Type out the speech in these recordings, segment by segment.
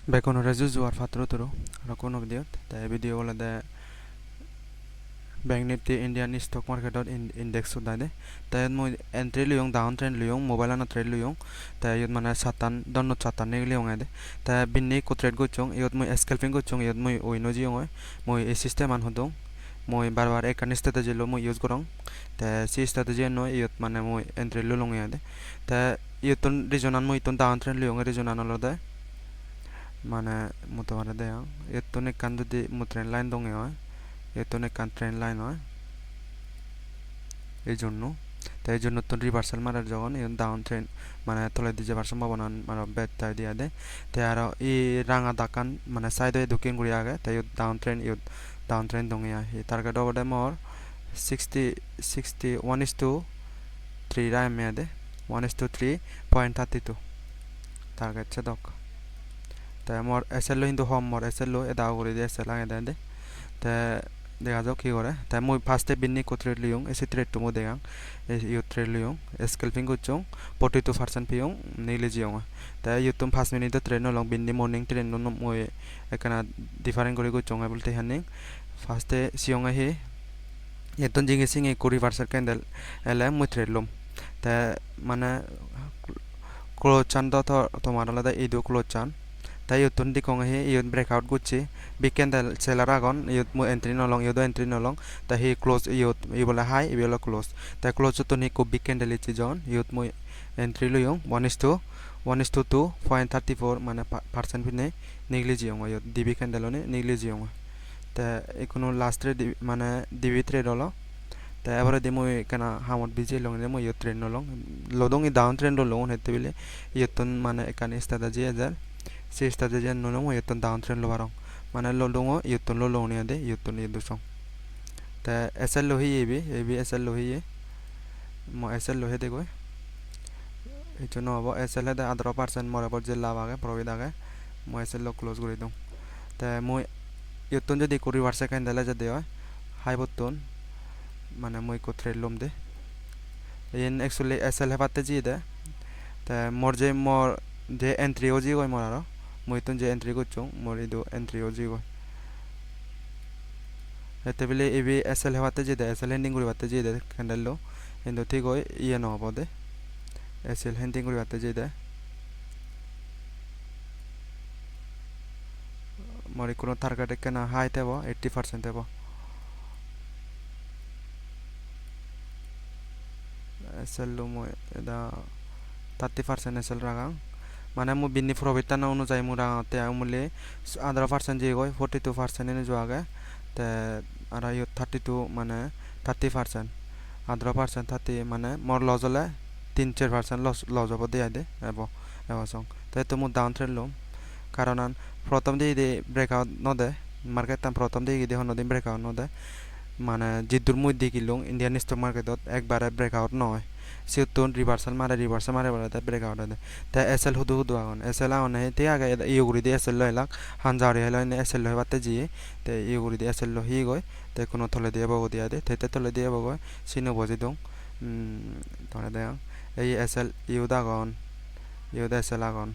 Bekono rezu zuar fatro turo rakono videot ta video wala da Bank Nifty Indian stock market index sudade ta mo entry luyong down trend luyong mobile na trade luyong ta yot mana satan donno satan ne luyong ade ta binni ko trade go chong yot mo scalping go chong yot mo oino jiong mo e system an hodong mo barbar ekan strategy lo mo use gorong ta si strategy no yot mana mo entry lulong ade ta yoton regional mo iton down trend luyong regional lo da mana mutamara de yoton ekan di mo trend line dong এতন একখান train line হয় এই জন্য তাই এই জন্য তো reversal মারার যখন ডাউন ট্রেন মানে তলে দিয়ে যাবার সম্ভাবনা মানে বেতাই দিয়া দেয় তাই আর এই রাঙা দাকান মানে সাইডে ঢুকিন গুড়ি আগে তাই ডাউন ট্রেন দঙে আহি টার্গেট ওভার মর 1:3 রায় মেয়াদে 1:3.32 টার্গেট সে দক তাই মর এসএল হিন্দু হোম মর এসএল এদাও করে দিয়ে এসএল আগে দেয় তাই দেখা যাক কি করে তাই মই ফার্স্টে বিন্নি কো ট্রেড লিয়ং এসে ট্রেড টু মো দেগাং ইউ ট্রেড লিয়ং স্কেলপিং গুচং 42% পিয়ং নেলে জিয়ং তাই ইউ তুম 5 মিনিট ট্রেড ন লং বিন্নি মর্নিং ট্রেড ন মই একানা ডিফারেন্ট করে গুচং আই বলতে হানি ফার্স্টে সিয়ং হে এতন জিঙ্গে সিং এ কো রিভার্সাল ক্যান্ডেল এলে মই ট্রেড লম তাই মানে ক্লোজ চান তো তোমার আলাদা এই দো ক্লোজ চান তাই ইউতুন দি কং হে ইউন ব্রেকআউট গুচি big candle seller agon yut mu entry no long yudo entry no long ta hi close yut ibola high ibola close ta close to ni ko big candle ichi jon yut mu entry lo yong 1:2.34 মানে percent পিনে নেগলিজি হং yut db candle ne নেগলিজি হং ta ekono last রে মানে db trade holo ta এবারে দিমু কেনা হামত বিজে লং রে মু yut trend no long lodong i down trend lo hete bile yutun মানে একানে strategy হাজার সেই strategy no no yutun down trend lo barong mana lo longo yutun lo longni ade yutun yedu song ta sl lo hi ebi sl lo hi mo sl lo he de goy ejono abo sl da 18% more abor je লাভ আগে profit আগে mo sl lo close করে দম ta mo yutun যদি করি ওয়ার্সে candle যদি হয় হাই button মানে মই কো ট্রেড লম দে এন एक्चुअली sl হে পাতে জি দে ta মোর যে এন্ট্রি ওজি গয় মোর আরো মই তুন যে এন্ট্রি করছং মোর ইদো এন্ট্রি ওজি গয় এতে বলে এবি এসএল হওয়াতে যে দে এসএল হেন্ডিং করি বাতে যে দে ক্যান্ডেল লো কিন্তু ঠিক হয় ইয়ে ন হবে দে এসএল হেন্ডিং করি বাতে যে দে মোর কোনো টার্গেট কেনা হাই দেব 80% দেব এসএল লো মই এটা 30% এসএল রাগাং মানে মু বিনি প্রফিট না অনুযায়ী মু রাগাতে আমলে 18% যে গয় 42% এনে যোৱা আগে তে আর ইউ 32 মানে 30% 18% 30 মানে মোর লস হলে 3-4% লস হব দিয়ে দে এব সং তাই তো মু ডাউন ট্রেড লম কারণ প্রথম দিয়ে ব্রেকআউট ন দে মার্কেট তাম প্রথম দিয়ে দেখো নদিন ব্রেকআউট ন দে মানে জিদ্দুর মধ্যে কিলং ইন্ডিয়ান স্টক মার্কেটত একবারে ব্রেকআউট নয় সিউতুন রিভার্সাল মারে বলে তা ব্রেকআউট দে তা এসএল হুদু আগন এসএল আগন হে তে আগে ইউগুরি দি এসএল লইলাক হানজারি হেলাইনে এসএল লই বাতে জি তে ইউগুরি দি এসএল লো হি গয় তে কোনো থলে দিয়ে বগো দিয়া দে তে থলে দিয়ে বগো সিনো বজি দং তনে দে এই এসএল ইউদাগন ইউদা এসএল আগন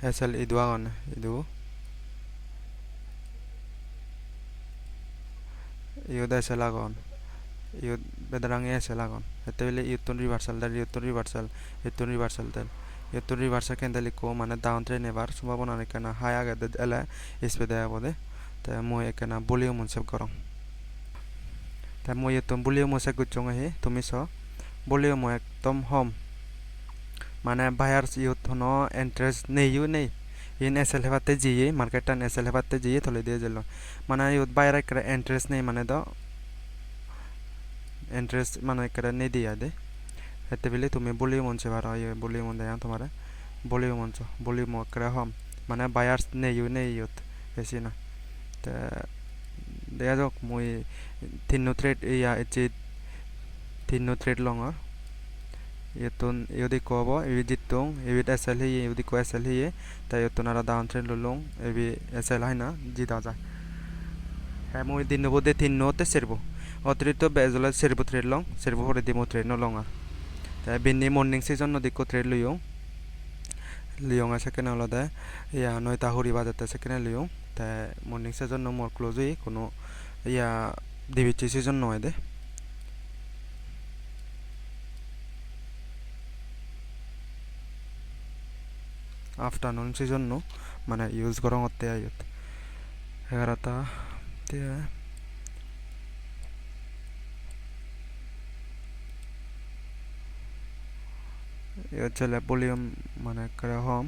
এসএল ইদু আগন ইদু ইউদা এসএল আগন ইউ বেদরাঙ্গে এসএল আগন এতে বলে ইউতুন রিভার্সাল দেল ইউতুন রিভার্সাল ক্যান্ডেল কো মানে ডাউন ট্রেন এবার সম্ভাবনা নেকানা হাই আগে দে এলা স্পে দেয়া বদে তে মই একানা ভলিউম সেভ করং তে মই ইউতুন ভলিউম সেভ গুচং হে তুমি স ভলিউম একদম হোম মানে বায়ার্স ইউতুন ইন্টারেস্ট নেই ইন এসএল হেবাতে জিয়ে মার্কেট টান এসএল হেবাতে জিয়ে থলে দিয়ে জেল মানে ইউত বায়ার একটা ইন্টারেস্ট নেই মানে দ इंटरेस्ट माने करे नहीं दिया दे हेते बिले तुमे वॉल्यूम से बार आयो वॉल्यूम दे तुम्हारे वॉल्यूम करे हम माने बायर्स ने यूत ऐसी ना ते दे जो मुई तीन ट्रेड या एचे तीन ट्रेड लंगर ये तो यदि कोबो एबि जितों एबि एसएल ही यदि को एसएल ही ता ये तो नारा डाउन ट्रेड लंग एबि एसएल है ना जिता जा है मुई दिन बोदे तीन नोते सेरबो অতিরিক্ত বেজলা সেরবো ট্রেড লং সেরবো হরে দিমো ট্রেড ন লং আর তাই বিনি মর্নিং সিজন নদি কো ট্রেড লইও লিয়ং সেকেন্ড হলদে ইয়া 9টা হরি বাজাতে সেকেন্ডে লিয়ং তে মর্নিং সেজন মোর ক্লোজই কোনো ইয়া দিবিচি সিজন নয় দে আফটারনুন সিজন নো মানে ইউজ করং হতে আয়ত 11টা তে চলে ভলিউম মানে করে হম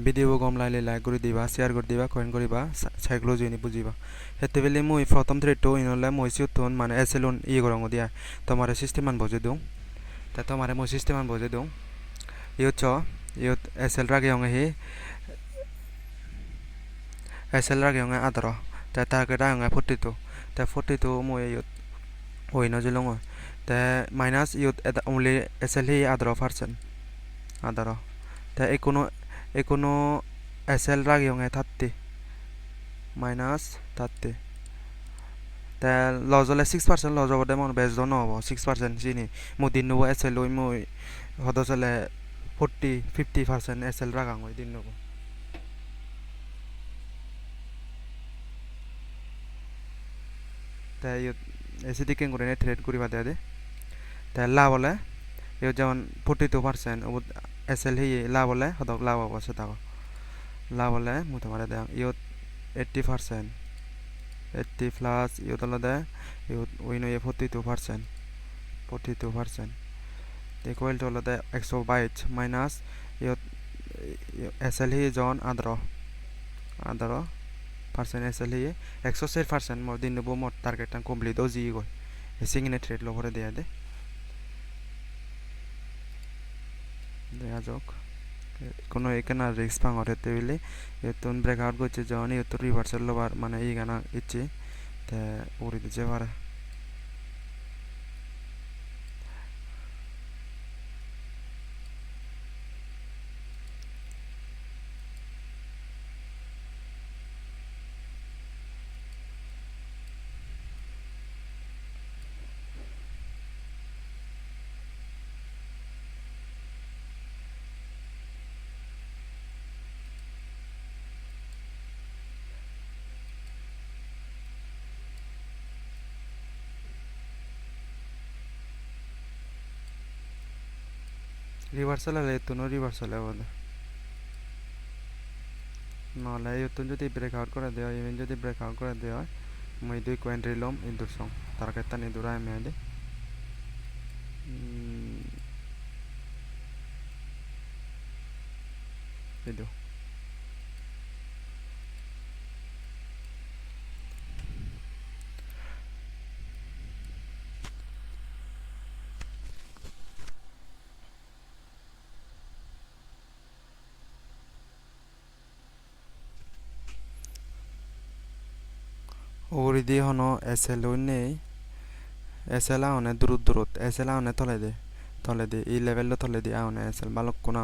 ভিডিও গম লাইলে লাইক করে দিবা শেয়ার করে দিবা কমেন্ট করিবা সাইক্লো জইনি বুঝিবা হেতে বেলে মুই প্রথম থ্রেটো ইনলে মই সিউতন মানে এসেলন ই গরং দিয়া তোমারে সিস্টেম মান বজে দઉં তা তোমারে মই সিস্টেম মান বজে দઉં ইয়ো চ ইয়ো এসএল রাগে হঙে হি এসএল রাগে হঙে আদর তা টার্গেট হঙে 42 তা 42 মই ইয়ো হইনো জলং তা মাইনাস ইয়ো অনলি এসএল হি আদর তা এकोनो एसएल रागी होंगे 30 माइनस 30 তে লজ হলে 6% লজ হব দে মন বেজ দ নহব 6% চিনি মো দিন নব এসএল ওই মই হদ চলে 50% এসএল রাগাং ওই দিন নব তে এসিডি কেন করে ট্রেড করিবা দে দে তে লা বলে ইও যেমন 42% এসএল হি লা বলে হদক লা হব সেটা লা বলে মু তোমারে দেম ইও 80% 80 প্লাস ইও তলে দে ইও উইনো 42% ইকুয়াল টু হলো দে 122 মাইনাস ইও এসএল হি জন আদর পার্সেন্ট এসএল হি 106% মোর দিন নব মোর টার্গেট কমপ্লিট ও জি গই সিঙ্গিনে ট্রেড লো করে দেয়া দে দেখা যাক কোনো এখানে রিস্ক পাং হতে বলে এতন ব্রেকআউট করছে যখন এত রিভার্সাল লোবার মানে এই গানা ইচ্ছে তে উড়ি দিতে পারে রিভার্সাল হলে এত নো রিভার্সাল হবে নহলে এতন যদি ব্রেকআউট করে দেওয়া ইভেন যদি ব্রেকআউট করে দেওয়া মই দুই কয়েন রিলম ইন্দুর সং তার কাছে নিদুরা এমে দে ভিডিও ওরিদি হনো এসএল নেই এসএল আউনে দূরত এসএল আউনে তলে দে এই লেভেল তলে দি আউনে এসএল বালক কোনা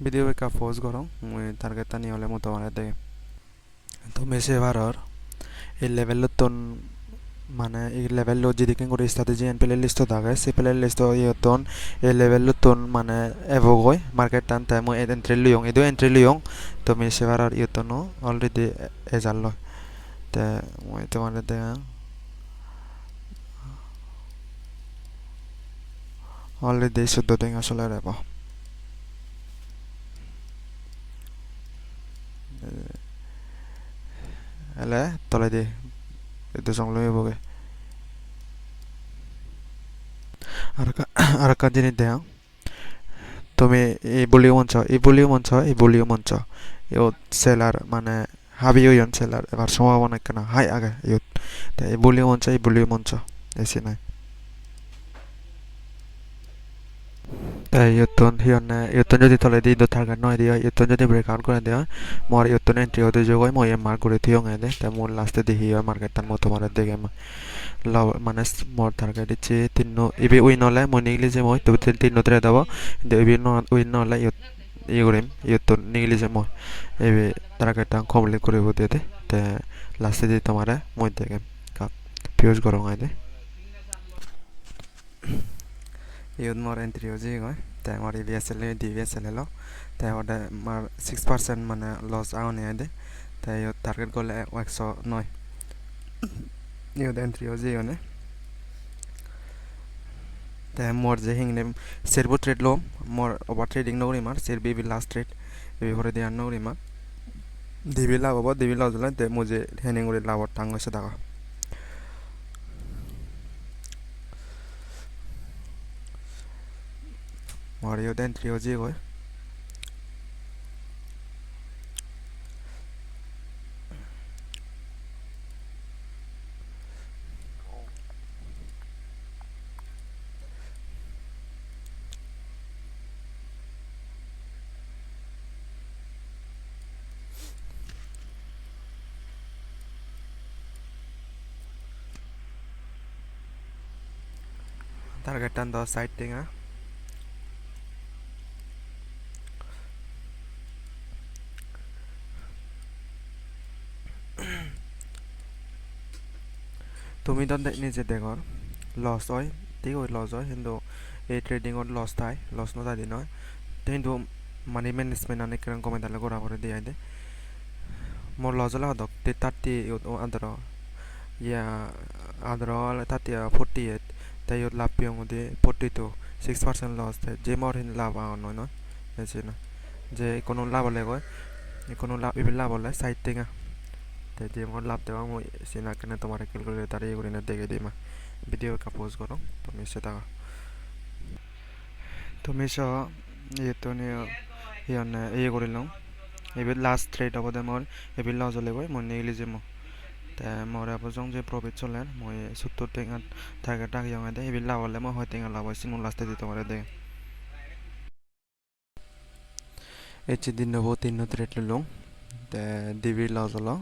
ভিডিও কা পোজ করং মুই টার্গেট নি হলে মতো মানে দে তো মেসে বারর এই লেভেল তন মানে এই লেভেল যেদিকে করে স্ট্র্যাটেজি এন্ড প্লে লিস্ট থাকে সেই প্লে লিস্ট ইয়তন এই লেভেল তন মানে এভোগয় মার্কেট টান তাই মই এন্ট্রি লিয়ং এদো এন্ট্রি লিয়ং তুমি সেবার আর ইয়তন অলরেডি এজাল লয় তে মই তোমার দে অলরেডি 14 দিন আসলে রেব এলে তলে দি itu song lo boge আর কাজ জিনিস দেয়া তুমি এই ভলিউম অঞ্চ ইও সেলার মানে হাবি ইউন সেলার এবার সম্ভাবনা কেন হাই আগে ইউত তাই এই ভলিউম অঞ্চ এসি নাই তাই ইয়তন যদি তলে দি দো টার্গেট নয় দিয়া ইয়তন যদি ব্রেকআউট করে দেয়া মোর ইয়তন এন্ট্রি হতে যোগয় মই এম মার্ক করে থিয়ং এদে তাই মোর লাস্টে দেখি মার্কেট টান মতো মারে দেখে মানে মোর টার্গেট ইচ্ছে তিন ইবি উইন হলে মই নিগলি যে মই তবে তিন নতরে দাও কিন্তু ইবি উইন নহলে ই কৰিম ইয়তন নিগলি যে মই ইবি টাৰ্গেট টান কমপ্লিট কৰিব দিয়ে দে তে লাস্টে দি তোমারে মই দেখে কাপ ফিউজ করং আইদে ইউদ মোর এন্ট্রি হয়ে যায় তাই আমার ইভিএসএল ডিভিএসএল এলো তাই ওটা আমার 6% মানে লস আউনি আইদে তাই টার্গেট করলে 109 ইউদ এন্ট্রি হয়ে যায় তাই মোর যে হিংনে সেরবো ট্রেড লো মোর ওভার ট্রেডিং নগরি মার সের বিবি লাস্ট ট্রেড বিবি করে দিয়ে নগরি মার দিবি লাভ হবো দিবি লাভ জলে তে মুঝে হেনিং করে লাভ টাং হয়েছে দেখা মোর ইউদ এন্ট্রি হয়ে যায় টার্গেট টান 10 সাইড টিঙা তুমি তো নিজে দেখর লস হয় ঠিক হয় লস হয় কিন্তু এই ট্রেডিংত লস থাই লস নজাদি নয় কিন্তু মানি মেনেজমেন্ট আনে কিরম কমে তাহলে গোড়া করে দিয়ে দে মোর লস হলে হদক 30 আদর ইয়া আদর 48 তাই লাভ পিয়ং দি 42 6% লস থাকে যে মোর হিন লাভ আও নয় নয় এসে না যে কোনো লাভ হলে কয় কোনো লাভ ইবিল লাভ হলে সাইড টিঙা তাই যে মোর লাভ দেওয়া মই সিনা কেনে তোমার ক্যালকুলেটর ইয়ে করে না দেখে দিই মা ভিডিও কা পোস্ট করো তুমি সেটা তুমি সহ ইয়েতো নিয়ে ইয়ে কৰিলোঁ এইবিল লাষ্ট ট্ৰেড হ'ব দে মোৰ এইবিল লছ হ'লে গৈ মই নেগলিজিম তে মোৰ এপজং যে প্ৰফিট চলে মই 70 টেঙাত থাকে টাকি দে এইবিল লাভ হ'লে মই হয় টেঙা লাভ হৈছিল মোৰ লাষ্টে দিতে পারে দে এইচ দিন নব তিন ট্রেড লুলুং তে ডিবি লস হলো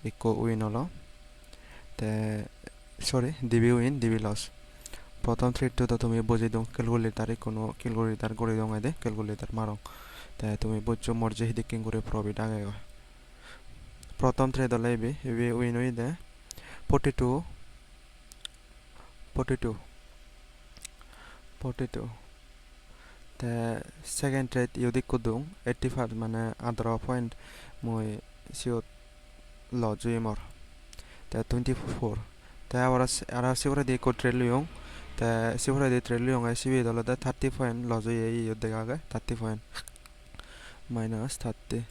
ইকো উইন হলো তে sorry DB win DB loss প্রথম থ্রেডটো তো তুমি বুঝি দাও ক্যালকুলেটারে কোনো ক্যালকুলেটার করে দাও দে ক্যালকুলেটার মারো তাই তুমি বুঝছো মর্জি হিদিকিং করে প্রফিট আগে প্রথম থ্রেড হলে এবি উইন হই দে 42 42 42 তে সেকেন্ড ট্রেড ইউদিক কুদুং 85 মানে আদর পয়েন্ট মই সিও লজুই মর তে 24 তে আর সিওরে দি কো ট্রেড লিয়ং তে সিওরে দি ট্রেড লিয়ং আই সিবি দলে 30 পয়েন্ট লজুই এই ইউদে আগে 30 পয়েন্ট মাইনাস 30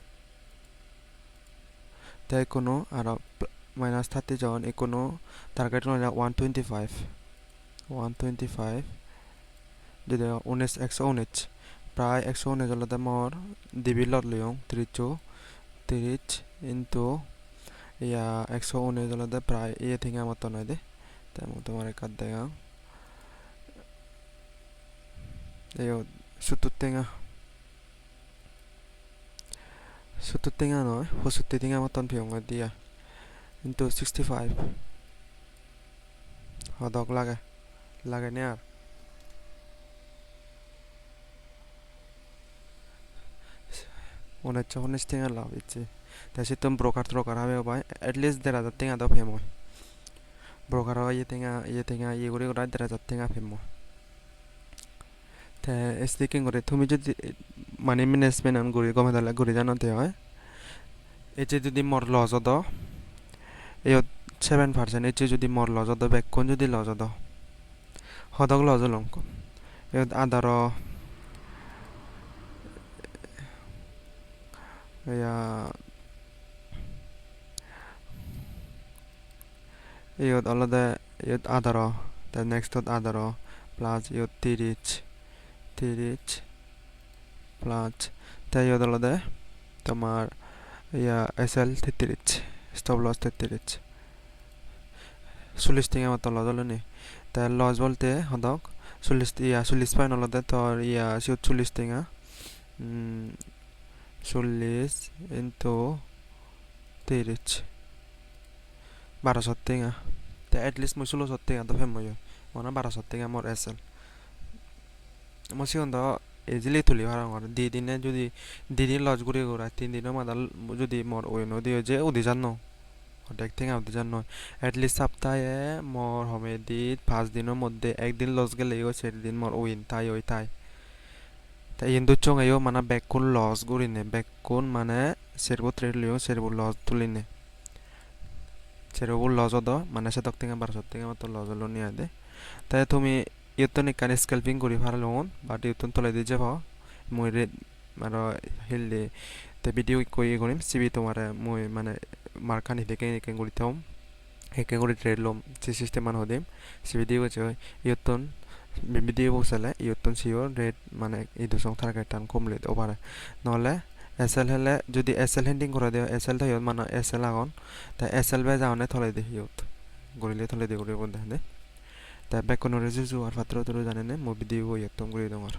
তাই কোনো আর মাইনাস 30 যখন কোনো টার্গেট নয় 125 125 যদি 119 প্রায় 119 হলে মোর ডিবি লট লিয়ং 30 ইন্টু ইয়া 119 হলে প্রায় ইয়ে থেকে আমার তো নয় দে তাই মো তোমার কাট দেখা এই 70 টেঙা নয় 65 টেঙা মতন ফিয়ং দিয়া কিন্তু 65 হদক লাগে নে আর 19 টেঙা লাভ ইচ্ছে তাই তুমি ব্রোকার হবে ভাই এটলিস্ট 1500 টেঙা দাও ফেময় broker iye guri gura derajat tenga phimo te speaking করে তুমি যদি মানি ম্যানেজমেন্ট আন গuri গমে দলে guri জানতে হয় এই যে যদি মর লজ হদ এই 7% এই যে যদি মর লজ হদ বেকন যদি লজ হদ হদক লজ লঙ্ক এই আদার ইয়া এই অলদে এই আদার তে নেক্সট আদার প্লাস এই 30 প্লাস তাই অলদে তোমার ইয়া এসএল 33 স্টপ লস 33 40 টিঙা মতো লজ হলো নি তা লজ বলতে হদক 40 পয়েন্ট হলদে তোর 40 টিঙা 40 ইন্টু 30 1200 টিঙা তা এটলিস্ট মই 1600 টিঙা তো ফেম মই মানে 1200 টিঙা মোর এসএল মই সিগন তো ইজিলি তুলি হারাং আর দিনে যদি দিন লজ ঘুরে ঘুরা 3 দিনের মাদাল যদি মোর ওই নদী যে উদি জানো অর্ধেক থেকে উদি জানো এটলিস্ট সপ্তাহে মোর হবে দি 5 দিনের মধ্যে একদিন লস গেলে সেদিন মোর উইন তাই তাই ইন্দু চং আইও মানে বেকুন লস গুরিনে বেকুন মানে সেরবো ট্রেড লিও সেরবো লস তুলিনে সেরবো লস হদ মানে সে থেকে 1200 থেকে মতো লস হলো নিয়ে দে তাই তুমি ইউতন একানে স্কেলপিং করি ভালো বাট ইউতন তোলাই দিয়ে যাব মই রেড মানে হিললে তে ভিডিও কই করিম সিবি তোমারে মই মানে মার্কানি থেকে একে করি থাম একে করে ট্রেড লম সি সিস্টেম মান হদিম সিবি দিয়ে গেছে ইউতন ভিডিও বসালে ইউতন সিও রেড মানে এই দুসং থাকা টান কমলে ওভারে নহলে এসএল হলে যদি এসএল হেন্ডিং করে দিও এসএল তাই মানে এসএল আগন তা এসএল বে যাওনে থলাই দি ইউত গরিলে থলাই দি গরি বন্ধ দে তা বেকনো রেজু আর ফাত্র তোর জানেনে মই ভিডিও ইউতন করি দঙর